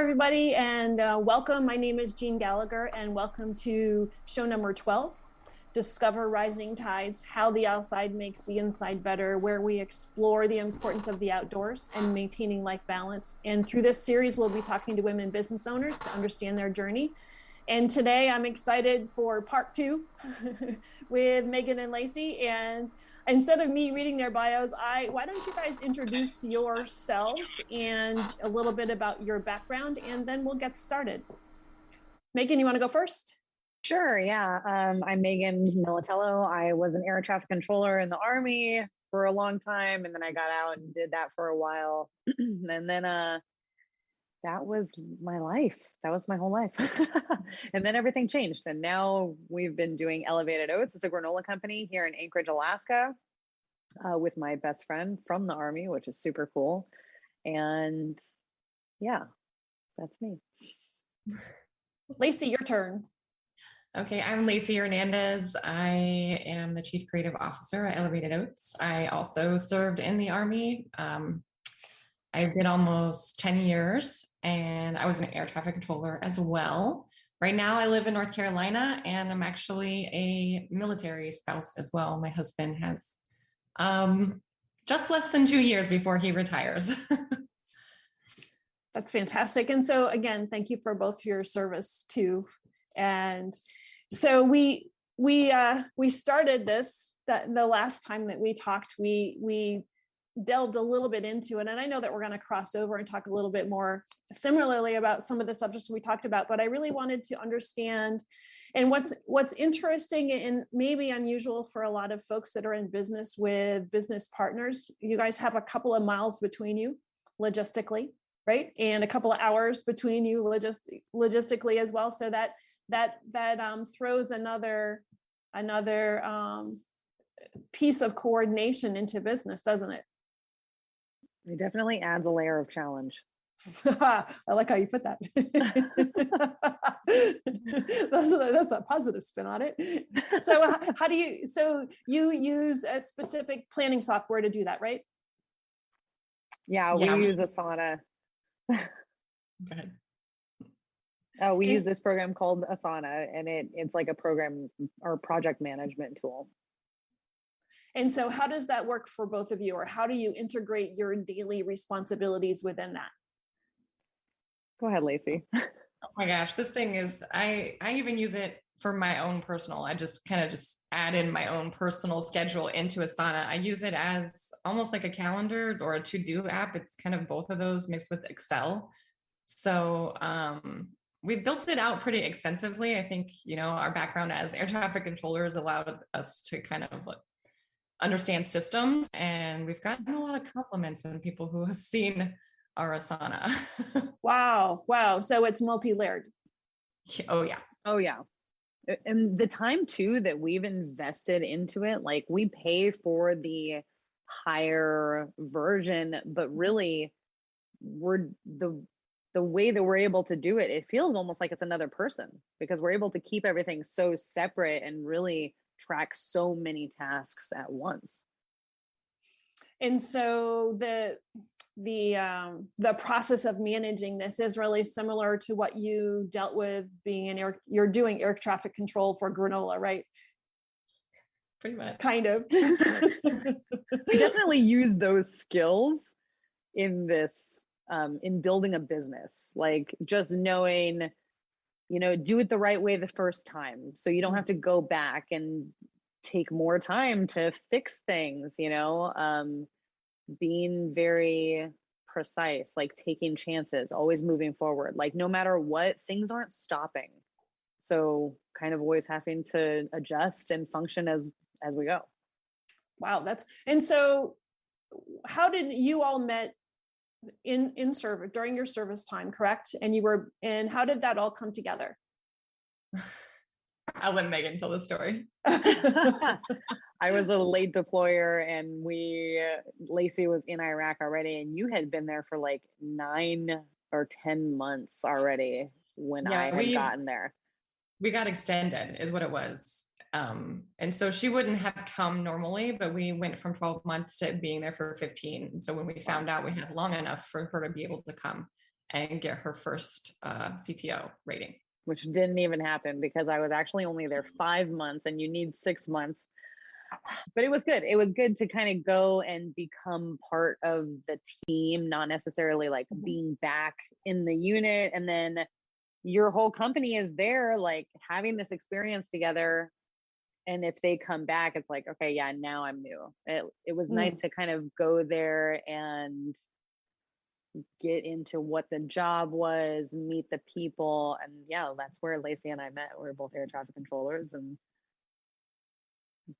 everybody, and welcome. My name is Jean Gallagher, and welcome to show number 12, Discover Rising Tides, How the Outside Makes the Inside Better, where we explore the importance of the outdoors and maintaining life balance. And through this series, we'll be talking to women business owners to understand their journey. And today I'm excited for part 2 with Megan and Lacey. And instead of me reading their bios, why don't you guys introduce yourselves and a little bit about your background, and then we'll get started. Megan, you want to go first? Sure, yeah. I'm Megan Millitello. I was an air traffic controller in the Army for a long time, and then I got out and did that for a while. And then that was my life. That was my whole life. And then everything changed. And now we've been doing Elevated Oats. It's a granola company here in Anchorage, Alaska, with my best friend from the Army, which is super cool. And yeah, that's me. Lacey, your turn. Okay, I'm Lacey Ernandes. I am the Chief Creative Officer at Elevated Oats. I also served in the Army. I did almost 10 years, and I was an air traffic controller as well. Right now, I live in North Carolina, and I'm actually a military spouse as well. My husband has just less than 2 years before he retires. That's fantastic. And so again, thank you for both your service too. And so we started this, that the last time that we talked, we delved a little bit into it. And I know that we're going to cross over and talk a little bit more similarly about some of the subjects we talked about, but I really wanted to understand, and what's interesting and maybe unusual for a lot of folks that are in business with business partners, you guys have a couple of miles between you logistically, right? And a couple of hours between you logistically as well. So that throws another piece of coordination into business, doesn't it? It definitely adds a layer of challenge. I like how you put that. That's a positive spin on it. So you use a specific planning software to do that, right? Yeah, we use Asana. Go ahead. We use this program called Asana, and it's like a program or project management tool. And so how does that work for both of you, or how do you integrate your daily responsibilities within that? Go ahead, Lacey. Oh my gosh, this thing is, I even use it for my own personal. I just add in my own personal schedule into Asana. I use it as almost like a calendar or a to-do app. It's kind of both of those mixed with Excel. So we've built it out pretty extensively. I think, our background as air traffic controllers allowed us to kind of understand systems, and we've gotten a lot of compliments from people who have seen our Asana. Wow. So it's multi-layered. Oh yeah. And the time too that we've invested into it, like we pay for the higher version, but really we're the way that we're able to do it, it feels almost like it's another person, because we're able to keep everything so separate and really track so many tasks at once. And so the process of managing this is really similar to what you dealt with being you're doing air traffic control for granola, right? Pretty much. Kind of. We definitely use those skills in this, in building a business, like just knowing, do it the right way the first time. So you don't have to go back and take more time to fix things, being very precise, like taking chances, always moving forward, like no matter what, things aren't stopping. So kind of always having to adjust and function as we go. Wow. And so how did you all met in service during your service time, correct? And how did that all come together? I'll let Megan tell the story. I was a late deployer, and Lacey was in Iraq already, and you had been there for like 9 or 10 months already when I had gotten there. We got extended is what it was. And so she wouldn't have come normally, but we went from 12 months to being there for 15. And so when we found out we had long enough for her to be able to come, and get her first CTO rating. Which didn't even happen because I was actually only there 5 months and you need 6 months. But it was good. It was good to kind of go and become part of the team, not necessarily like being back in the unit. And then your whole company is there, like having this experience together. And if they come back, it's like, okay, yeah, now I'm new. It was nice to kind of go there and get into what the job was, meet the people. And yeah, that's where Lacey and I met. We were both air traffic controllers and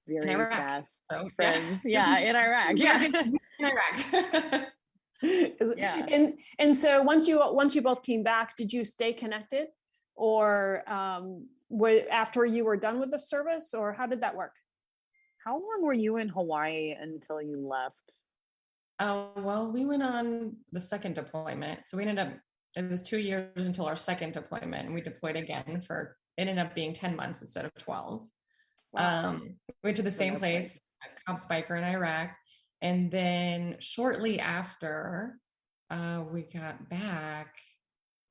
very fast friends. Yeah, in Iraq. Yeah. In Iraq. Yeah. And so once you both came back, did you stay connected, or after you were done with the service, or how did that work? How long were you in Hawaii until you left? Well, we went on the second deployment. So it was 2 years until our second deployment, and we deployed again it ended up being 10 months instead of 12. Wow. Went to the same place, Cobb Spiker in Iraq. And then shortly after we got back,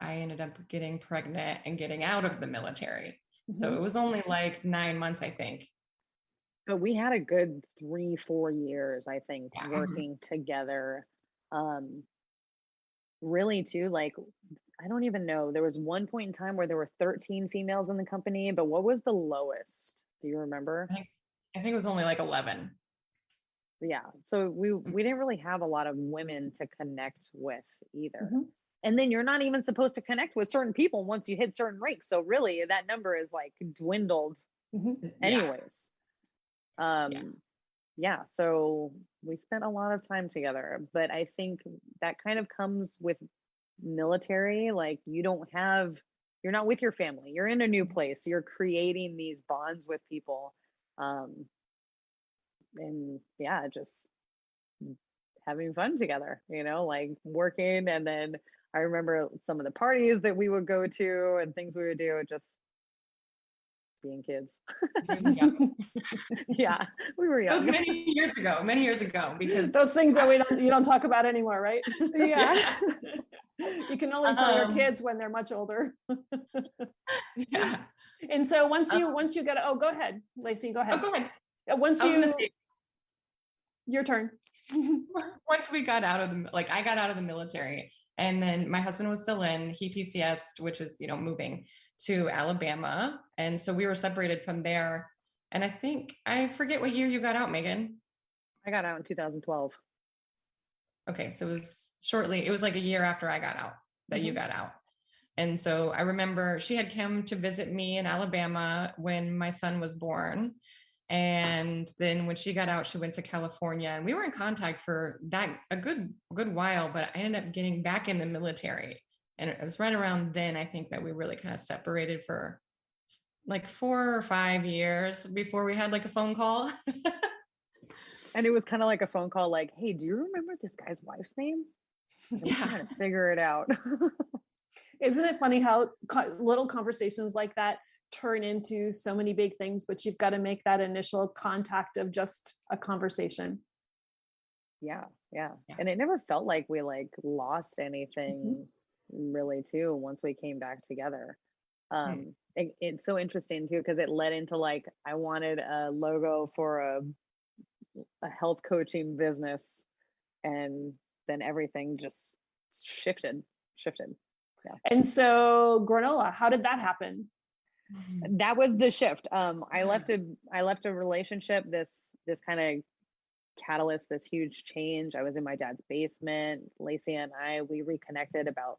I ended up getting pregnant and getting out of the military. So it was only like 9 months, I think. But we had a good 3-4 years, I think, working together. Really too, like, I don't even know. There was one point in time where there were 13 females in the company, but what was the lowest? Do you remember? I think it was only like 11. Yeah. So we didn't really have a lot of women to connect with either. And then you're not even supposed to connect with certain people once you hit certain ranks. So really that number is like dwindled anyways. Yeah. So we spent a lot of time together, but I think that kind of comes with military. Like you're not with your family. You're in a new place. You're creating these bonds with people. And yeah, just having fun together, like working. And then I remember some of the parties that we would go to and things we would do, just being kids. Yeah, we were young. That was many years ago, because those things that you don't talk about anymore, right? Yeah. You can only tell your kids when they're much older. Yeah. And so once you get, go ahead, Lacey, go ahead. Go ahead. Your turn. Once we got out of I got out of the military, and then my husband was still in, he PCS'd, which is, moving to Alabama. And so we were separated from there. And I forget what year you got out, Megan. I got out in 2012. Okay. So it was like a year after I got out that you got out. And so I remember she had come to visit me in Alabama when my son was born. And then when she got out, she went to California, and we were in contact for a good while, but I ended up getting back in the military. And it was right around then, I think, that we really kind of separated for like 4 or 5 years before we had like a phone call. And it was kind of like a phone call, like, hey, do you remember this guy's wife's name? I'm trying to figure it out. Isn't it funny how little conversations like that turn into so many big things, but you've got to make that initial contact of just a conversation. Yeah. And it never felt like we lost anything really too once we came back together. It's so interesting too, because it led into I wanted a logo for a health coaching business, and then everything just shifted. Yeah. And so granola, how did that happen? That was the shift. I left a relationship, this kind of catalyst, this huge change. I was in my dad's basement. Lacey and we reconnected about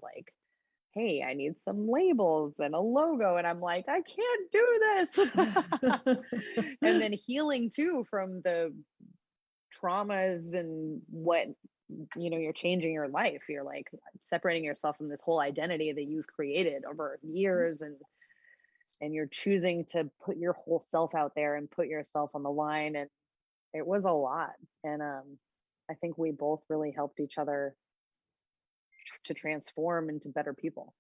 hey, I need some labels and a logo. And I'm like, I can't do this. And then healing too from the traumas and what, you're changing your life. You're separating yourself from this whole identity that you've created over years, and you're choosing to put your whole self out there and put yourself on the line. And it was a lot. And I think we both really helped each other to transform into better people.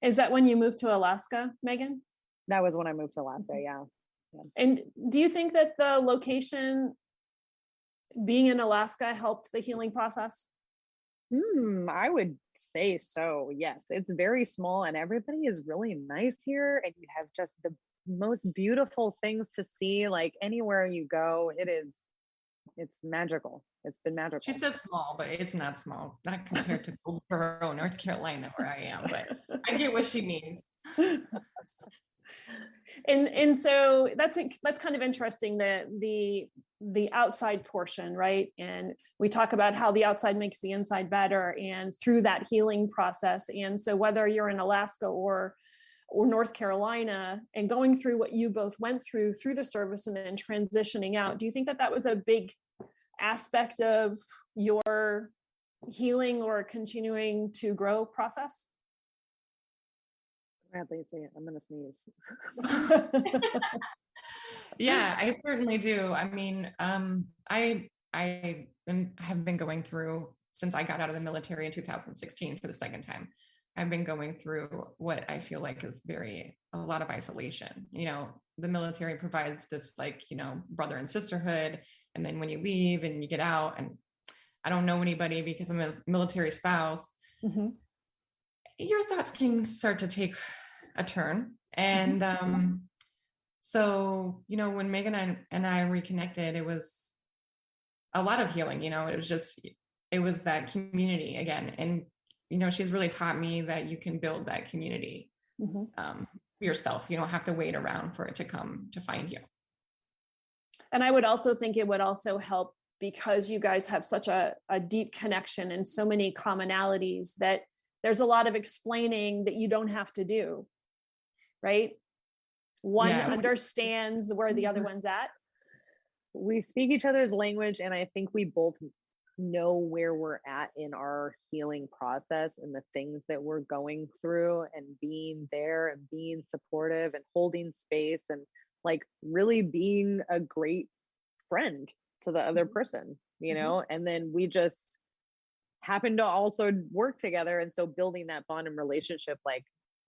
Is that when you moved to Alaska, Megan? That was when I moved to Alaska. Yeah. And do you think that the location, being in Alaska, helped the healing process? I would say so. Yes, it's very small and everybody is really nice here. And you have just the most beautiful things to see. Like anywhere you go, it's magical. It's been magical. She says small, but it's not small, not compared to Goldsboro, North Carolina, where I am, but I get what she means. And so that's kind of interesting, the outside portion, right? And we talk about how the outside makes the inside better, and through that healing process. And so whether you're in Alaska or North Carolina and going through what you both went through the service and then transitioning out, do you think that that was a big aspect of your healing or continuing to grow process? Lacey, I'm gonna sneeze. Yeah, I certainly do. I mean, I have been going through, since I got out of the military in 2016 for the second time, I've been going through what I feel like is a lot of isolation. You know, the military provides this, like, you know, brother and sisterhood. And then when you leave and you get out, and I don't know anybody because I'm a military spouse, Mm-hmm. your thoughts can start to take a turn. And so, you know, when Megan and I reconnected, it was a lot of healing. You know, it was that community again. And, you know, she's really taught me that you can build that community yourself. You don't have to wait around for it to come to find you. And I would also think it would also help because you guys have such a deep connection and so many commonalities that there's a lot of explaining that you don't have to do, right? One understands where the other one's at. We speak each other's language, and I think we both know where we're at in our healing process and the things that we're going through, and being there and being supportive and holding space and like really being a great friend to the other person, you know. And then we just happen to also work together, and so building that bond and relationship like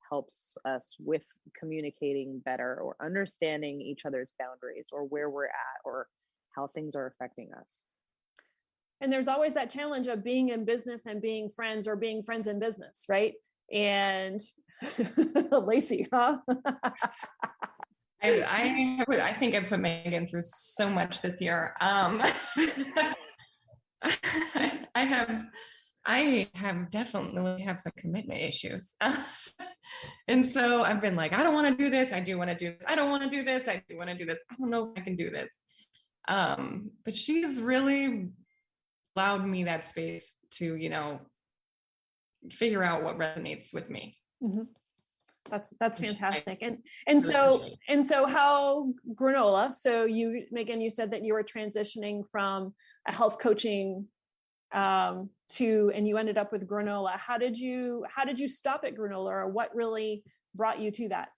helps us with communicating better or understanding each other's boundaries or where we're at or how things are affecting us. And there's always that challenge of being in business and being friends, or being friends in business, right? And Lacey, huh? I think I put Megan through so much this year. I have definitely have some commitment issues. And so I've been like, I don't want to do this. I do want to do this. I don't want to do this. I do want to do this. I don't know if I can do this. But she's really allowed me that space to, you know, figure out what resonates with me. Mm-hmm. That's fantastic. And so how granola, so you, Megan, you said that you were transitioning from a health coaching and you ended up with granola. How did you stop at granola, or what really brought you to that?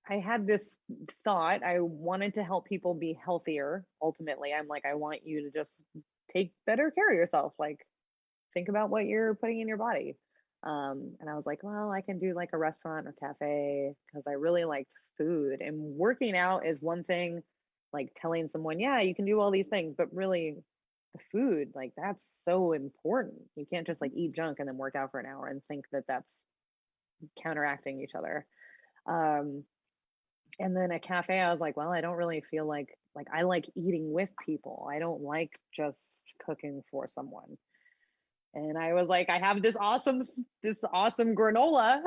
I had this thought. I wanted to help people be healthier. Ultimately, I'm like, I want you to just take better care of yourself. Like, think about what you're putting in your body. And I was like, well, I can do like a restaurant or cafe because I really liked food, and working out is one thing, like telling someone, yeah, you can do all these things, but really the food, like that's so important. You can't just like eat junk and then work out for an hour and think that that's counteracting each other. And then at cafe, I was like, well, I don't really feel like I like eating with people. I don't like just cooking for someone. And I was like, I have this awesome granola.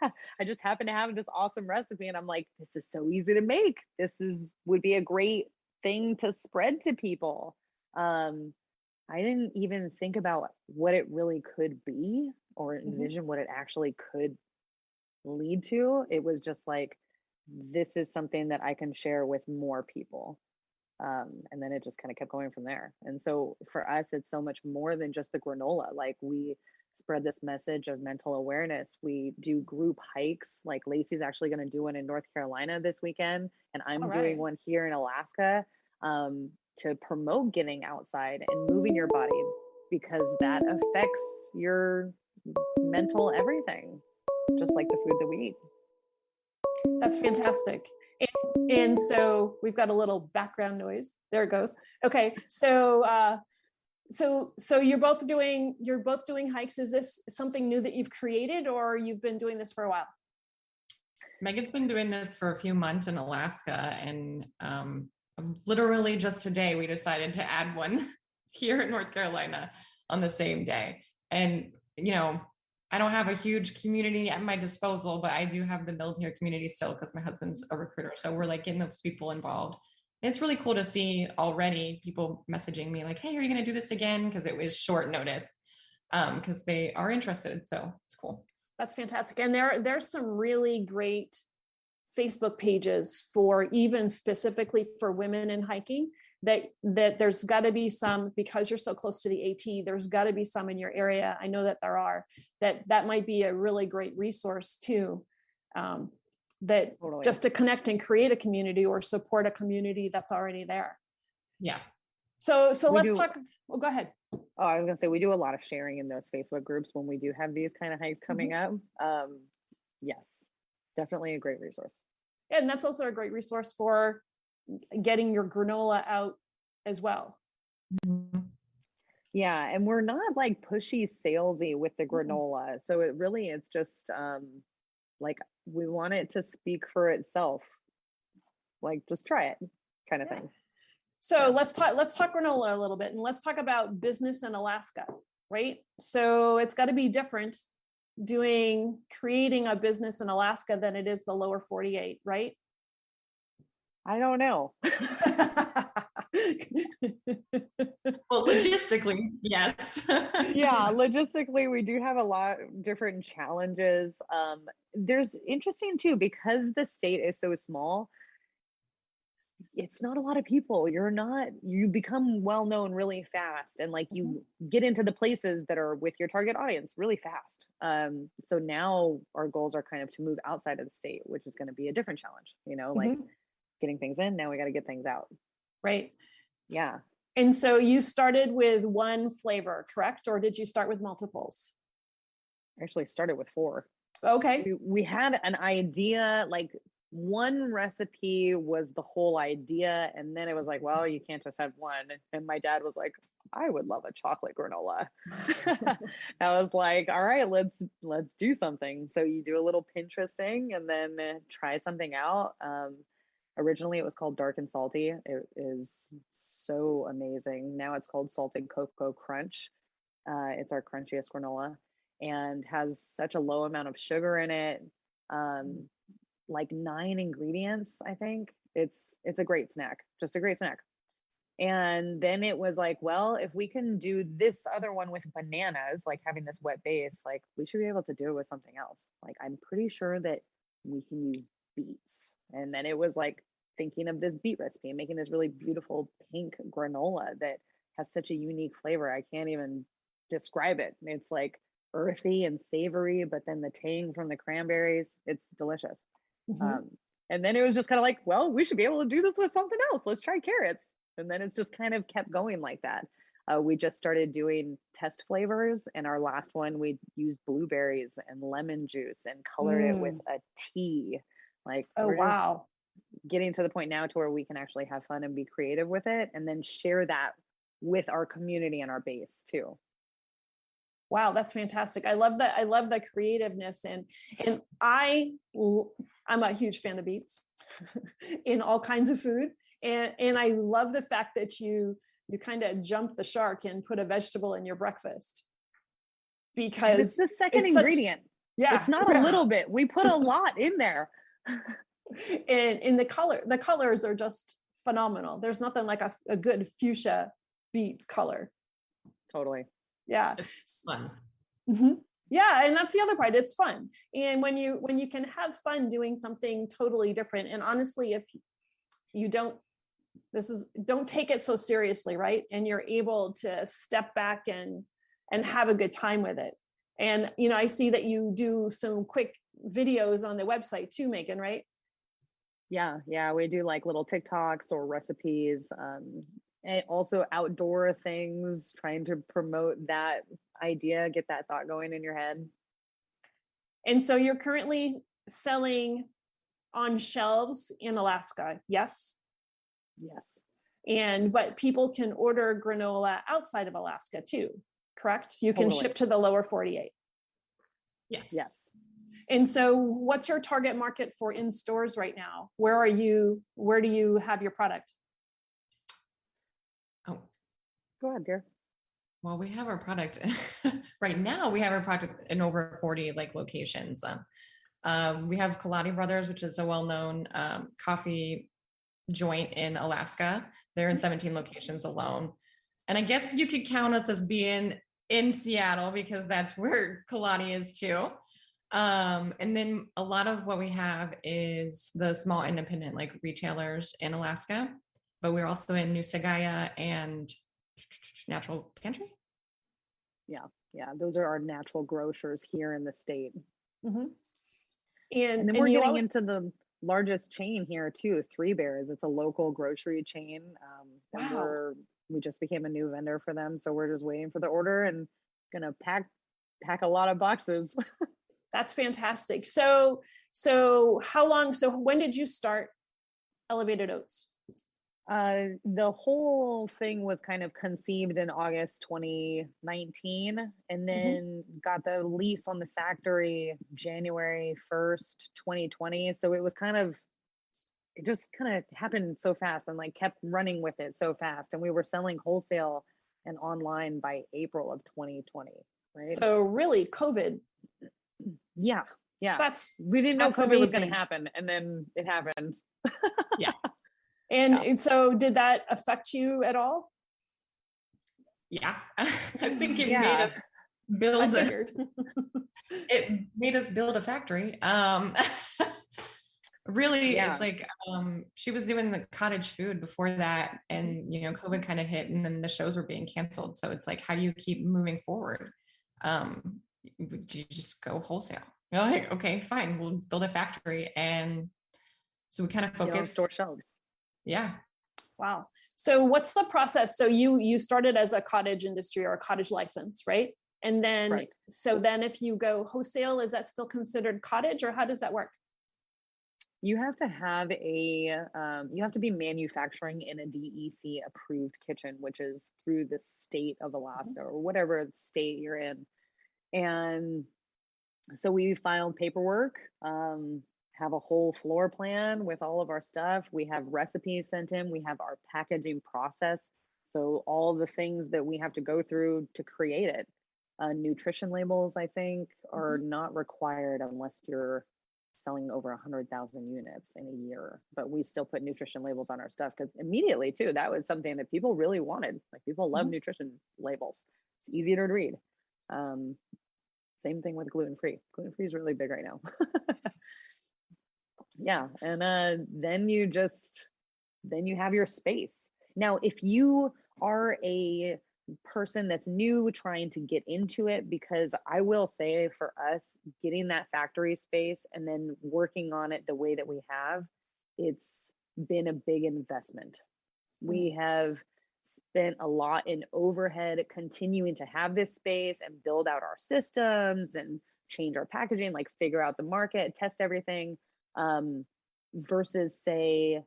I just happen to have this awesome recipe. And I'm like, this is so easy to make. Would be a great thing to spread to people. I didn't even think about what it really could be or envision what it actually could lead to. It was just like, this is something that I can share with more people. And then it just kind of kept going from there. And so for us, it's so much more than just the granola. Like, we spread this message of mental awareness. We do group hikes. Like, Lacey's actually going to do one in North Carolina this weekend, and I'm doing one here in Alaska to promote getting outside and moving your body, because that affects your mental everything, just like the food that we eat. That's fantastic. And so we've got a little background noise. There it goes. Okay. So So you're both doing hikes. Is this something new that you've created, or you've been doing this for a while? Megan's been doing this for a few months in Alaska, and literally just today we decided to add one here in North Carolina on the same day. And I don't have a huge community at my disposal, but I do have the military community still because my husband's a recruiter. So we're like getting those people involved. And it's really cool to see already people messaging me like, hey, are you going to do this again? Because it was short notice because they are interested. So it's cool. That's fantastic. And there's some really great Facebook pages for even specifically for women in hiking that there's got to be some, because you're so close to the AT, there's got to be some in your area. I know that there are, that might be a really great resource too. That Totally. just to connect and create a community or support a community that's already there. Yeah. So let's talk. Well, go ahead. Oh, I was gonna say we do a lot of sharing in those Facebook groups when we do have these kind of hikes coming up. Yes, definitely a great resource. And that's also a great resource for getting your granola out as well. Yeah, and we're not like pushy salesy with the granola. So it's just like we want it to speak for itself. Like just try it kind of thing. So let's talk granola a little bit, and let's talk about business in Alaska, right? So it's got to be different creating a business in Alaska than it is the lower 48, right? I don't know. Well, logistically, yes. Yeah, logistically, we do have a lot of different challenges. There's interesting too, because the state is so small, it's not a lot of people. You become well known really fast, and like you get into the places that are with your target audience really fast. So now our goals are kind of to move outside of the state, which is going to be a different challenge, like getting things in. Now we got to get things out. Right. Yeah. And so you started with one flavor, correct? Or did you start with multiples? Actually started with 4. Okay. We had an idea, like one recipe was the whole idea, and then it was like, well, you can't just have one. And my dad was like, I would love a chocolate granola. I was like, all right, let's do something. So you do a little Pinteresting and then try something out. Originally it was called Dark and Salty. It is so amazing. Now it's called Salted Cocoa Crunch. It's our crunchiest granola and has such a low amount of sugar in it. Like 9 ingredients, I think. It's a great snack, just a great snack. And then it was like, well, if we can do this other one with bananas, like having this wet base, like we should be able to do it with something else. Like I'm pretty sure that we can use beets. And then it was like thinking of this beet recipe and making this really beautiful pink granola that has such a unique flavor. I can't even describe it. It's like earthy and savory, but then the tang from the cranberries, it's delicious. And then it was just kind of like, well, we should be able to do this with something else. Let's try carrots. And then it's just kind of kept going like that. We just started doing test flavors, and our last one we used blueberries and lemon juice and colored it with a tea. Like, oh wow, getting to the point now to where we can actually have fun and be creative with it, and then share that with our community and our base too. Wow, that's fantastic. I love that. I love the creativeness, and I'm a huge fan of beets in all kinds of food. And I love the fact that you kind of jumped the shark and put a vegetable in your breakfast, because and it's the second ingredient. Yeah, it's not a little bit. We put a lot in there. And in the colors are just phenomenal. There's nothing like a good fuchsia beet color. Totally. Yeah, it's fun. Yeah, and that's the other part. It's fun, and when you can have fun doing something totally different. And honestly, if you don't take it so seriously, right? And you're able to step back and have a good time with it. And I see that you do some quick videos on the website too, Megan, right? Yeah, we do like little TikToks or recipes, and also outdoor things, trying to promote that idea, get that thought going in your head. And so you're currently selling on shelves in Alaska, yes? Yes. but people can order granola outside of Alaska too, correct? You can Totally. ship to the lower 48. Yes. Yes. And so what's your target market for in stores right now? Where do you have your product? Oh, Go ahead, dear. well, we have our product right now. We have our product in over 40 like locations. We have Kaladi Brothers, which is a well-known coffee joint in Alaska. They're in 17 locations alone. And I guess you could count us as being in Seattle because that's where Kaladi is too. And then a lot of what we have is the small independent like retailers in Alaska, but we're also in New Sagaya and Natural Pantry. Yeah, those are our natural grocers here in the state. Mm-hmm. And then we're getting into the largest chain here too, Three Bears. It's a local grocery chain. And wow. we just became a new vendor for them. So we're just waiting for the order and gonna pack a lot of boxes. That's fantastic. So when did you start Elevated Oats? The whole thing was kind of conceived in August 2019 and then got the lease on the factory January 1st, 2020. So it just kind of happened so fast and like kept running with it so fast. And we were selling wholesale and online by April of 2020, right? So really COVID. Yeah. We didn't know that's COVID was going amazing. to happen. And then it happened. Yeah. And so did that affect you at all? Yeah. I think it Yeah. made us build a factory. Really, Yeah. it's like she was doing the cottage food before that, and COVID kind of hit, and then the shows were being canceled. So it's like, how do you keep moving forward? You just go wholesale. You're like, okay, fine, we'll build a factory, and so we kind of focused store shelves. Yeah. Wow. So what's the process? So you started as a cottage industry or a cottage license, right? And then, right. So then if you go wholesale, is that still considered cottage or how does that work? You have to have you have to be manufacturing in a DEC approved kitchen, which is through the state of Alaska or whatever state you're in. And so we filed paperwork, have a whole floor plan with all of our stuff. We have recipes sent in. We have our packaging process. So all the things that we have to go through to create it. Nutrition labels, I think, are not required unless you're selling over 100,000 units in a year. But we still put nutrition labels on our stuff because immediately too, that was something that people really wanted. Like people love nutrition labels. It's easy to read. Same thing with gluten-free. Gluten-free is really big right now. Yeah. And then you have your space. Now, if you are a person that's new trying to get into it, because I will say for us, getting that factory space and then working on it the way that we have, it's been a big investment. We have spent a lot in overhead continuing to have this space and build out our systems and change our packaging, like figure out the market, test everything, versus say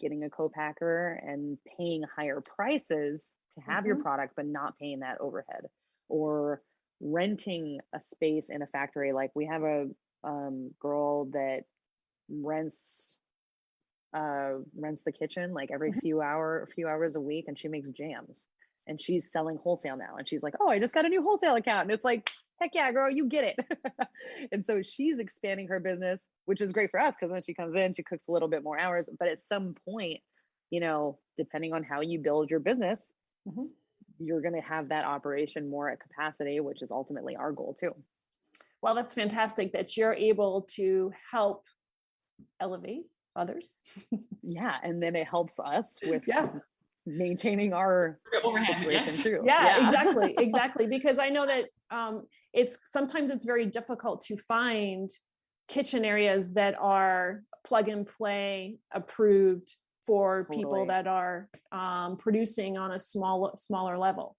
getting a co-packer and paying higher prices to have your product, but not paying that overhead, or renting a space in a factory. Like we have a girl that rents the kitchen like every few hours a week, and she makes jams, and she's selling wholesale now. And she's like, oh, I just got a new wholesale account. And it's like, heck yeah, girl, you get it. And so she's expanding her business, which is great for us because then she comes in, she cooks a little bit more hours. But at some point, depending on how you build your business, you're going to have that operation more at capacity, which is ultimately our goal too. Well, that's fantastic that you're able to help elevate others. Yeah. And then it helps us with maintaining our overhead too. Exactly. Because I know that sometimes it's very difficult to find kitchen areas that are plug and play approved for people that are producing on a smaller level.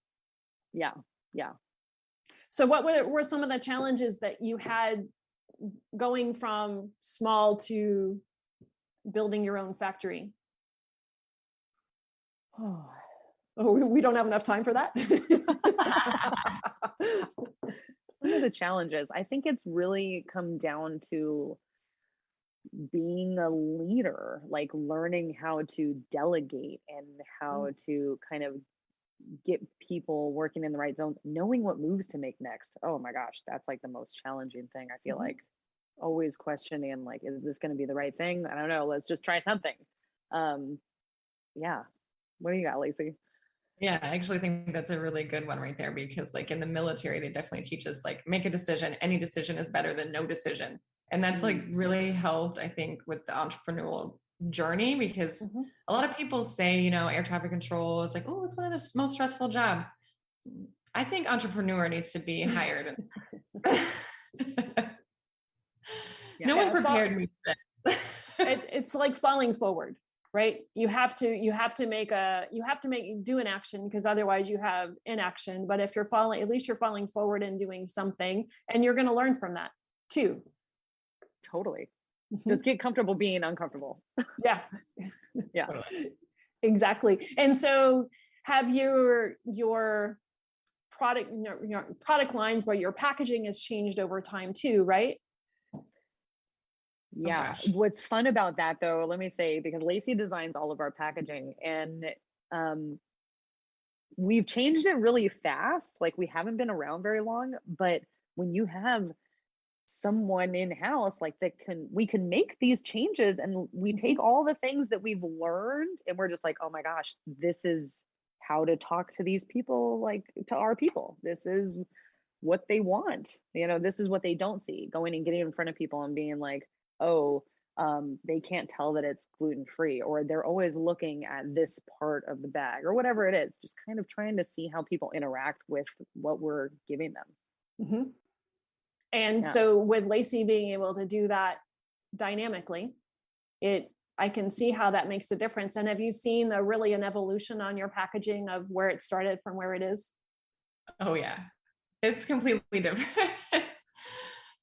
Yeah. So what were some of the challenges that you had going from small to building your own factory? Oh, we don't have enough time for that. Some of the challenges, I think it's really come down to being a leader, like learning how to delegate and how to kind of get people working in the right zones, knowing what moves to make next. Oh my gosh, that's like the most challenging thing. I feel like always questioning, like, is this going to be the right thing? I don't know. Let's just try something. Yeah. What do you got, Lacey? Yeah, I actually think that's a really good one right there, because like in the military, they definitely teach us like make a decision. Any decision is better than no decision. And that's like really helped, I think, with the entrepreneurial journey, because a lot of people say, you know, air traffic control is like, oh, it's one of the most stressful jobs. I think entrepreneur needs to be higher than no one prepared me for that. It's like falling forward, right? You have to do an action, because otherwise you have inaction. But if you're falling, at least you're falling forward and doing something, and you're going to learn from that too. Totally. Just get comfortable being uncomfortable. Yeah. Yeah. Exactly. And so have your product lines where your packaging has changed over time too, right? Yeah. What's fun about that though, let me say, because Lacey designs all of our packaging, and we've changed it really fast. Like we haven't been around very long, but when you have someone in-house like that, we can make these changes, and we take all the things that we've learned and we're just like, oh my gosh, this is how to talk to these people, like to our people. This is what they want. You know, this is what they don't see. Going and getting in front of people and being like, oh, they can't tell that it's gluten-free, or they're always looking at this part of the bag, or whatever it is. Just kind of trying to see how people interact with what we're giving them. And so with Lacey being able to do that dynamically, I can see how that makes a difference. And have you seen an evolution on your packaging of where it started from where it is? Oh yeah, it's completely different.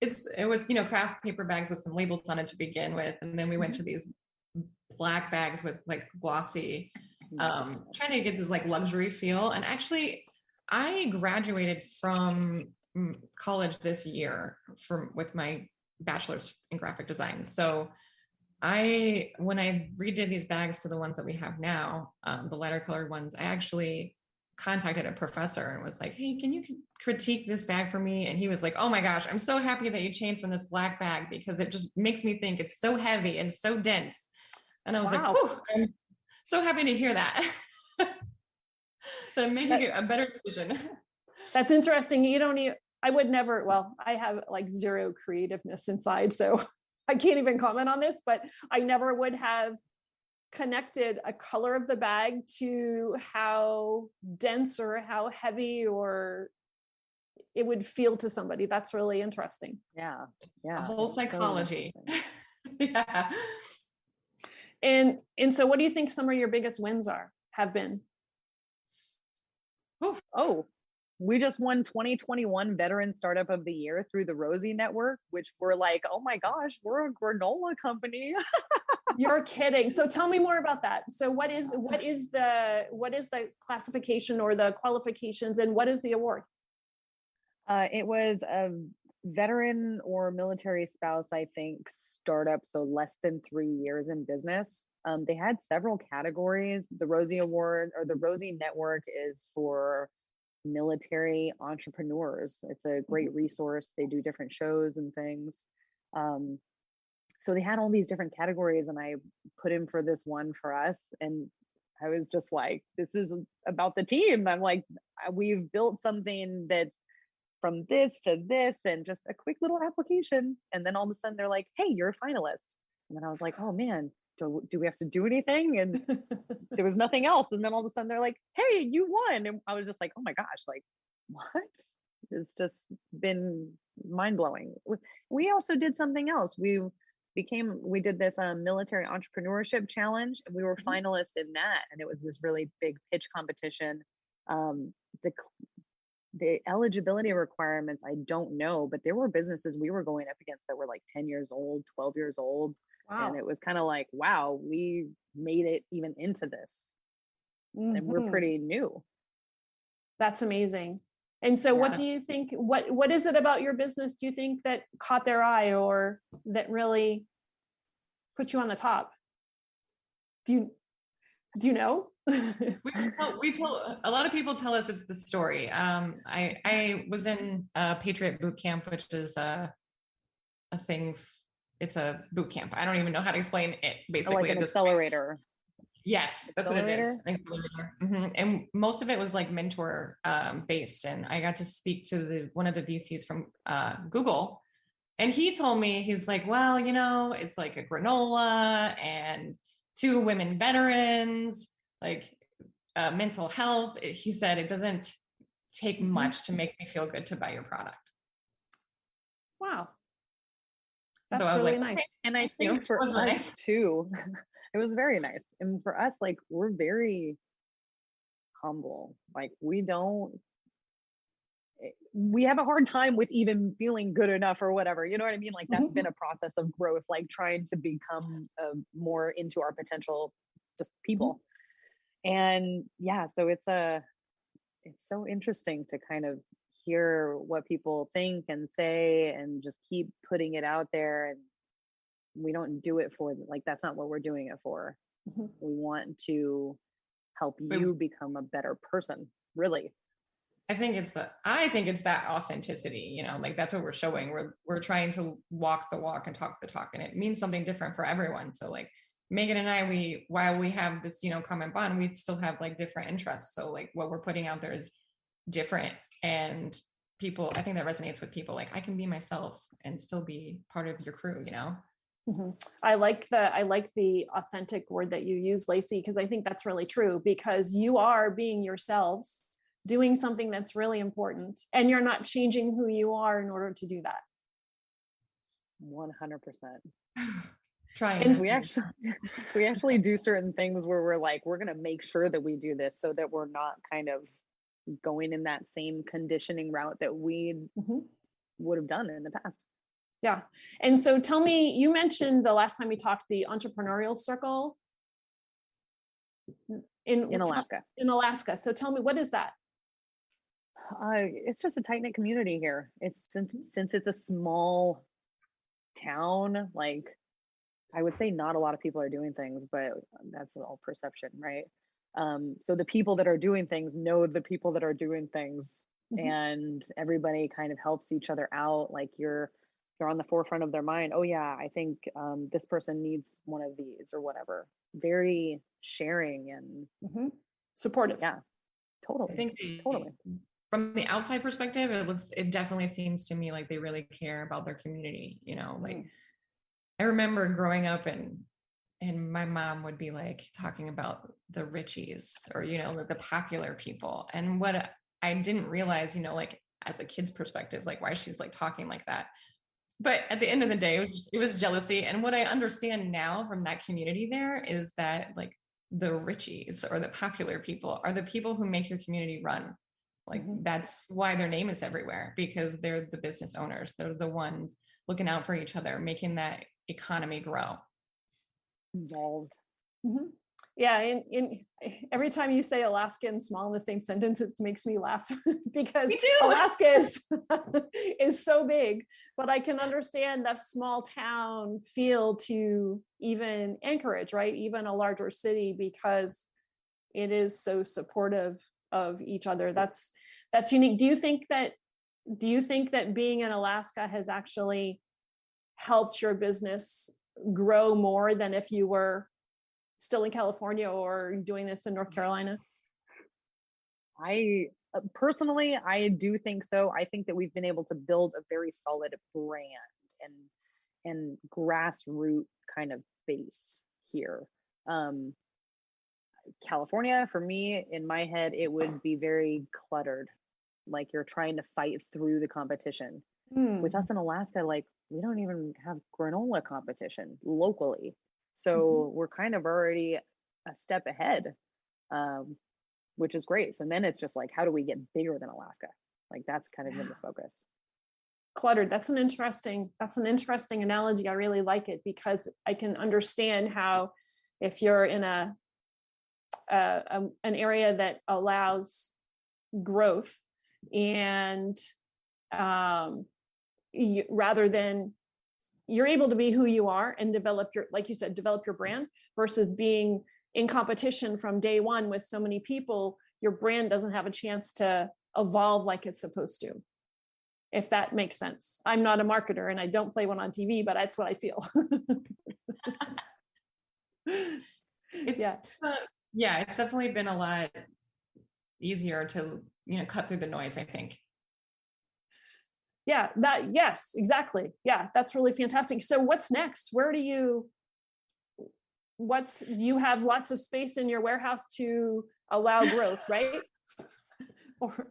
It was, you know, craft paper bags with some labels on it to begin with. And then we went to these black bags with like glossy, trying to get this like luxury feel. And actually I graduated from college this year with my bachelor's in graphic design. So when I redid these bags to the ones that we have now, the lighter colored ones, I actually contacted a professor and was like, hey, can you critique this bag for me? And he was like, oh my gosh, I'm so happy that you changed from this black bag, because it just makes me think it's so heavy and so dense. And I was like, oh, I'm so happy to hear that. So I'm making it a better decision. That's interesting. I would never, well, I have like zero creativeness inside, so I can't even comment on this, but I never would have connected a color of the bag to how dense or how heavy or it would feel to somebody. That's really interesting. Yeah. A whole psychology. Yeah. And so what do you think some of your biggest wins have been? Oh, we just won 2021 Veteran Startup of the Year through the Rosie Network, which we're like, oh my gosh, we're a granola company. You're kidding. So tell me more about that. So what is the classification or the qualifications, and what is the award? It was a veteran or military spouse, I think, startup. So less than 3 years in business. They had several categories. The Rosie Award or the Rosie Network is for military entrepreneurs. It's a great resource. They do different shows and things. So they had all these different categories, and I put in for this one for us. And I was just like, this is about the team. I'm like, we've built something that's from this to this, and just a quick little application. And then all of a sudden they're like, hey, you're a finalist. And then I was like, oh man, do we have to do anything? And there was nothing else. And then all of a sudden they're like, hey, you won. And I was just like, oh my gosh, like what? It's just been mind blowing. We also did something else. We did this military entrepreneurship challenge, and we were finalists in that. And it was this really big pitch competition. The eligibility requirements, I don't know, but there were businesses we were going up against that were like 10 years old, 12 years old. Wow. And it was kind of like, wow, we made it even into this. and we're Mhm. pretty new. That's amazing. And so what Yeah. do you think, what is it about your business, do you think, that caught their eye or that really put you on the top? Do you know? We tell a lot of people tell us it's the story. I was in Patriot Boot Camp, which is a thing. It's a boot camp. I don't even know how to explain it. Basically, Like an at this point. accelerator. Yes, that's what it is. Accelerator? And most of it was like mentor based. And I got to speak to one of the VCs from Google. And he told me, he's like, well, you know, it's like a granola and 2 women veterans, like mental health. He said it doesn't take much to make me feel good to buy your product. Wow. So That's I was really like, okay, nice. And I you think know, for it us was nice. too, it was very nice. And for us, like, we're very humble. Like, we have a hard time with even feeling good enough or whatever. You know what I mean? Like, that's Mhm. been a process of growth, like trying to become more into our potential, just people. And yeah, so it's so interesting to kind of hear what people think and say and just keep putting it out there. And we don't do it for, like, that's not what we're doing it for. Mhm. We want to help But you become a better person, really. I think it's that authenticity, you know, like that's what we're showing. We're trying to walk the walk and talk the talk, and it means something different for everyone. So like Megan and I, while we have this, you know, common bond, we still have like different interests. So like what we're putting out there is different, and people, I think that resonates with people. Like I can be myself and still be part of your crew, you know? Mhm. I like the authentic word that you use, Lacey, because I think that's really true, because you are being yourselves, doing something that's really important, and you're not changing who you are in order to do that. 100%. Trying And this. We actually do certain things where we're like, we're going to make sure that we do this so that we're not kind of going in that same conditioning route that we Mhm. would have done in the past. Yeah. And so tell me, you mentioned the last time we talked, the entrepreneurial circle In Alaska. In Alaska. So tell me, what is that? It's just a tight knit community here. It's since it's a small town, like, I would say not a lot of people are doing things, but that's all perception, right? So the people that are doing things know the people that are doing things, Mhm. and everybody kind of helps each other out. Like you're on the forefront of their mind. Oh yeah, I think this person needs one of these or whatever. Very sharing and Mhm. Supportive. yeah, I think totally. from the outside perspective, it definitely seems to me like they really care about their community, you know, like I remember growing up and my mom would be like talking about the richies or, you know, the popular people. And what I didn't realize, you know, like as a kid's perspective, like why she's like talking like that. But at the end of the day, it was jealousy. And what I understand now from that community there is that like the richies or the popular people are the people who make your community run. Like that's why their name is everywhere, because they're the business owners. They're the ones looking out for each other, making that economy grow. Involved. Mhm. Yeah, in every time you say Alaska and small in the same sentence, it makes me laugh because Alaska is so big, but I can understand that small town feel to even Anchorage, right? Even a larger city, because it is so supportive of each other. That's unique. Do you think that being in Alaska has actually helped your business grow more than if you were still in California or doing this in North Carolina? I personally, I do think so. I think that we've been able to build a very solid brand and grassroots kind of base here. California, for me, in my head, it would be very cluttered. Like you're trying to fight through the competition. With us in Alaska, like we don't even have granola competition locally. So we're kind of already a step ahead, which is great. And then it's just like, how do we get bigger than Alaska? Like that's kind of been the focus. Cluttered. That's an interesting analogy. I really like it because I can understand how if you're in a an area that allows growth, and rather than you're able to be who you are and develop your, like you said, develop your brand, versus being in competition from day one with so many people. Your brand doesn't have a chance to evolve like it's supposed to, if that makes sense. I'm not a marketer and I don't play one on TV, but that's what I feel. It's definitely been a lot easier to, cut through the noise, I think. Yes, exactly. Yeah, that's really fantastic. So what's next? You have lots of space in your warehouse to allow growth, right?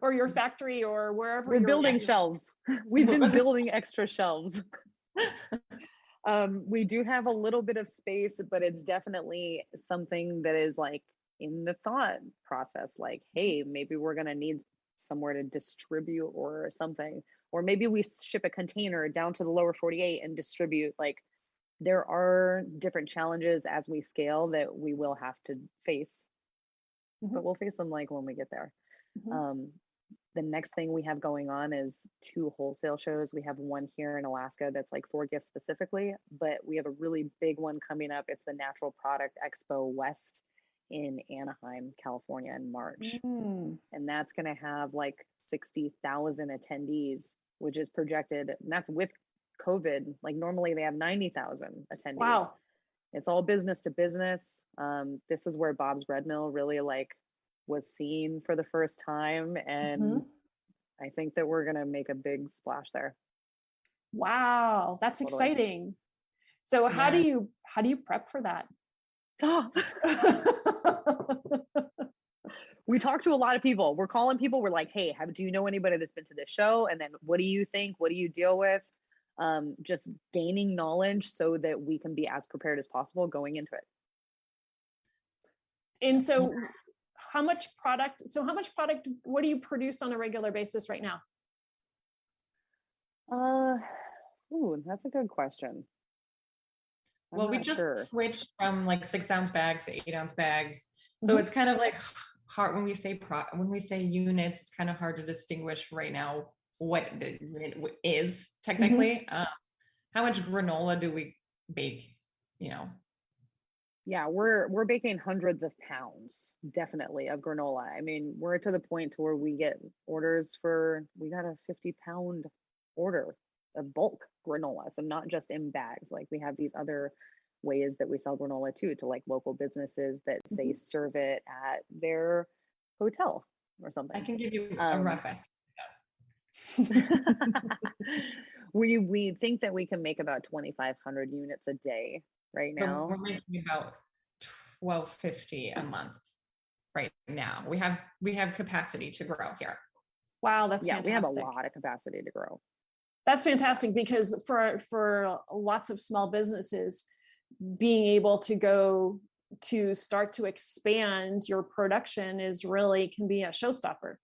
Or your factory, or wherever. We're building shelves. We've been building extra shelves. We do have a little bit of space, but it's definitely something that is like in the thought process, like, hey, maybe we're going to need somewhere to distribute or something, or maybe we ship a container down to the lower 48 and distribute. Like, there are different challenges as we scale that we will have to face, but we'll face them like when we get there. The next thing we have going on is 2 wholesale shows. We have one here in Alaska that's like for gifts specifically, but we have a really big one coming up. It's the Natural Product Expo West in Anaheim, California in March. And that's going to have like 60,000 attendees, which is projected. And that's with COVID. Like, normally they have 90,000 attendees. Wow. It's all business to business. This is where Bob's Bread Mill really was seen for the first time. And I think that we're going to make a big splash there. Wow. That's exciting. So how do you prep for that? We talk to a lot of people. We're calling people. We're like, hey, do you know anybody that's been to this show? And then what do you think? What do you deal with? Just gaining knowledge so that we can be as prepared as possible going into it. And so how much product, what do you produce on a regular basis right now? That's a good question. Well, we just switched from like 6-ounce bags to 8-ounce bags. So it's kind of like hard when we say units, it's kind of hard to distinguish right now what the unit is technically. How much granola do we bake, Yeah, we're baking hundreds of pounds, definitely, of granola. I mean, we're to the point to where we get orders we got a 50-pound order of bulk granola. So not just in bags, like we have these other ways that we sell granola too, to like local businesses that say serve it at their hotel or something. I can give you a rough estimate. We think that we can make about 2,500 units a day right now. We're making about 1,250 a month right now. We have capacity to grow here. Wow, that's fantastic. We have a lot of capacity to grow. That's fantastic, because for lots of small businesses, being able to start to expand your production can be a showstopper.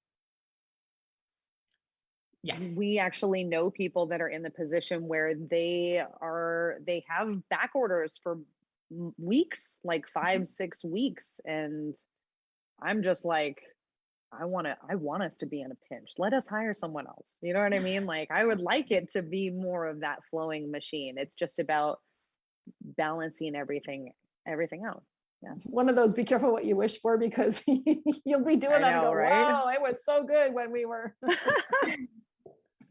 Yeah, we actually know people that are in the position where they have back orders for weeks, like 5-6 weeks, and I'm just like, I want us to be in a pinch. Let us hire someone else. You know what I mean? Like, I would like it to be more of that flowing machine. It's just about balancing everything out. Yeah. One of those, be careful what you wish for, because you'll be doing that and go, right? Wow, it was so good when we were.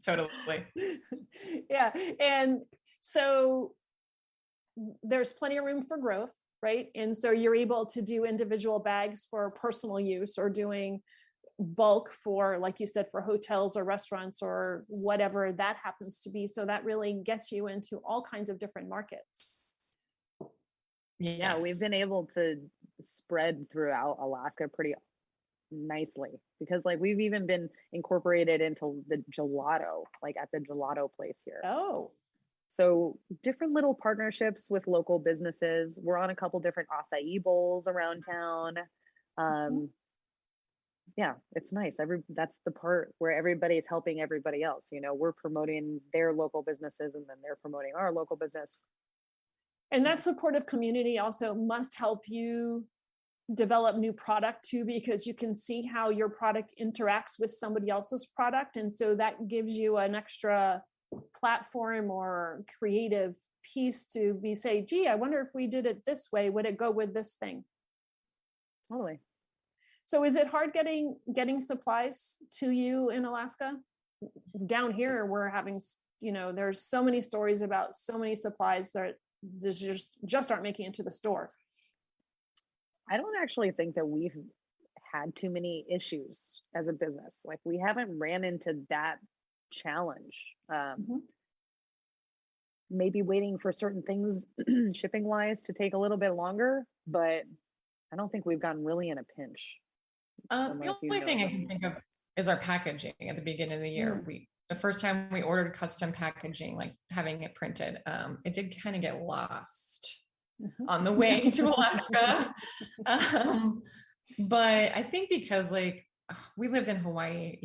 Totally. Yeah. And so there's plenty of room for growth, right? And so you're able to do individual bags for personal use, or doing bulk for, like you said, for hotels or restaurants or whatever that happens to be. So that really gets you into all kinds of different markets. Yeah, we've been able to spread throughout Alaska pretty nicely, because like we've even been incorporated into the gelato, like at the gelato place here. Oh, so different little partnerships with local businesses. We're on a couple different acai bowls around town. Yeah, it's nice. That's the part where everybody's helping everybody else. We're promoting their local businesses, and then they're promoting our local business. And that supportive community also must help you develop new product too, because you can see how your product interacts with somebody else's product. And so that gives you an extra platform or creative piece to be say, gee, I wonder if we did it this way, would it go with this thing? Totally. So is it hard getting supplies to you in Alaska? Down here, we're having, there's so many stories about so many supplies that just aren't making it to the store. I don't actually think that we've had too many issues as a business. Like we haven't ran into that challenge. Maybe waiting for certain things shipping wise to take a little bit longer, but I don't think we've gotten really in a pinch. The only thing I can think of is our packaging at the beginning of the year. The first time we ordered custom packaging, like having it printed, it did kind of get lost on the way to Alaska. But I think because like we lived in Hawaii,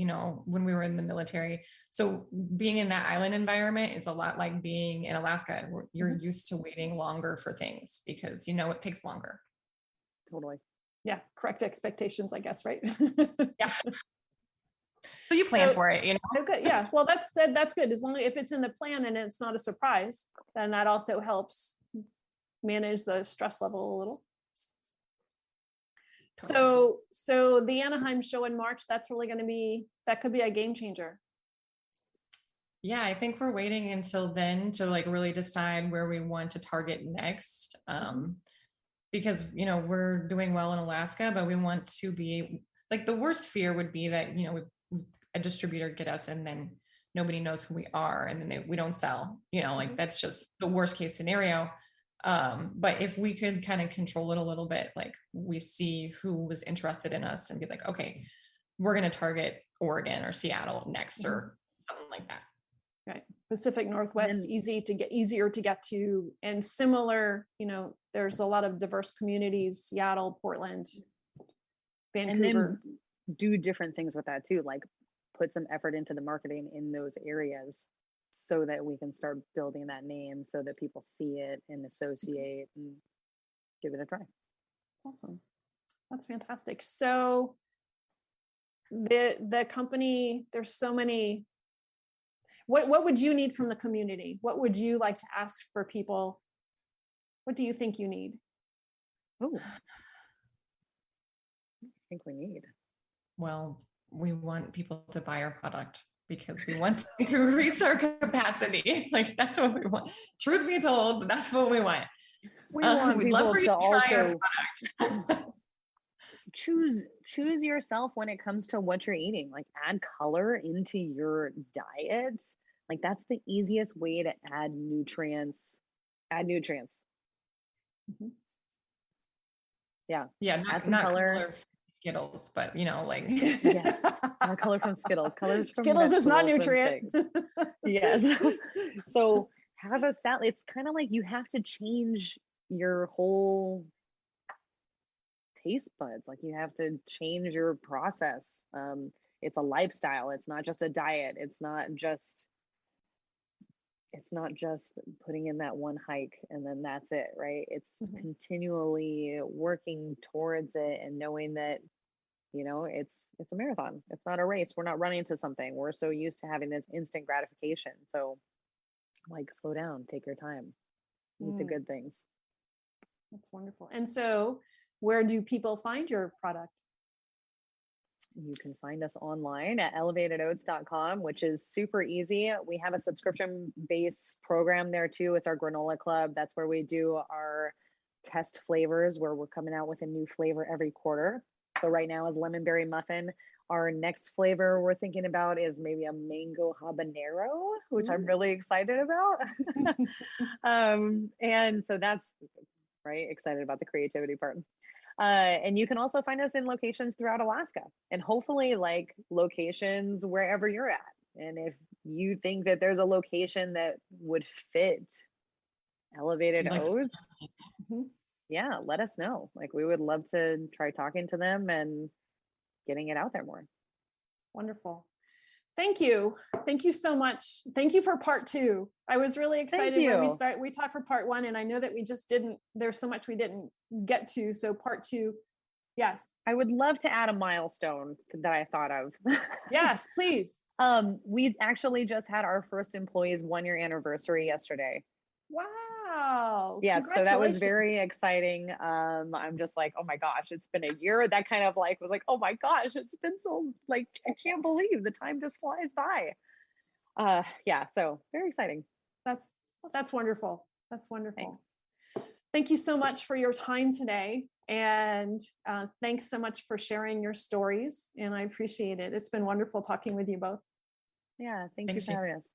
when we were in the military. So being in that island environment is a lot like being in Alaska. You're used to waiting longer for things because, it takes longer. Totally. Yeah. Correct expectations, I guess, right? Yeah. So you plan for it, Okay, yeah. Well, that's good. As long as if it's in the plan and it's not a surprise, then that also helps manage the stress level a little. So the Anaheim show in March, that's really going to that could be a game changer. Yeah, I think we're waiting until then to like really decide where we want to target next. Because, we're doing well in Alaska, but we want to be like, the worst fear would be that, a distributor get us and then nobody knows who we are. And then we don't sell, like that's just the worst case scenario. But if we could kind of control it a little bit, like we see who was interested in us and be like, okay, we're going to target Oregon or Seattle next or something like that. Right. Pacific Northwest, easier to get to, and similar, there's a lot of diverse communities, Seattle, Portland, Vancouver. And then do different things with that too, like put some effort into the marketing in those areas so that we can start building that name so that people see it and associate and give it a try. That's awesome. That's fantastic. So the company, there's so many. What would you need from the community? What would you like to ask for people? What do you think you need? Oh, I think we need. Well, we want people to buy our product because we want to increase our capacity. Like that's what we want. Truth be told, that's what we want. We want people to also choose yourself when it comes to what you're eating. Like add color into your diet. Like that's the easiest way to add nutrients. Yeah. Yeah. Add some not color. Skittles, but like yes, not color from Skittles. Color from Skittles is not nutrient. Yes. So have a salad. It's kind of like you have to change your whole taste buds. Like you have to change your process. It's a lifestyle. It's not just a diet. It's not just putting in that one hike and then that's it, right? It's continually working towards it and knowing that, it's a marathon. It's not a race. We're not running to something. We're so used to having this instant gratification. So like slow down, take your time, eat the good things. That's wonderful. And so where do people find your product? You can find us online at elevatedoats.com, which is super easy. We have a subscription-based program there too. It's our granola club. That's where we do our test flavors, where we're coming out with a new flavor every quarter. So right now is lemon berry muffin. Our next flavor we're thinking about is maybe a mango habanero, which I'm really excited about. And so that's right, excited about the creativity part. And you can also find us in locations throughout Alaska and hopefully like locations wherever you're at. And if you think that there's a location that would fit Elevated Oats, yeah, let us know. Like we would love to try talking to them and getting it out there more. Wonderful. Thank you. Thank you so much. Thank you for part 2. I was really excited when we talked for part 1, and I know that there's so much we didn't get to. So part 2 Yes. I would love to add a milestone that I thought of. Yes, please. We actually just had our first employee's 1-year anniversary yesterday. Wow. Yes, so that was Congratulations. very exciting. I'm just like, oh my gosh, it's been a year. That kind of like was like, oh my gosh, it's been so like, I can't believe the time just flies by. Yeah, so very exciting. That's wonderful. That's wonderful. Thanks. Thank you so much for your time today. And thanks so much for sharing your stories. And I appreciate it. It's been wonderful talking with you both. Yeah, thank you Thanks, for having us.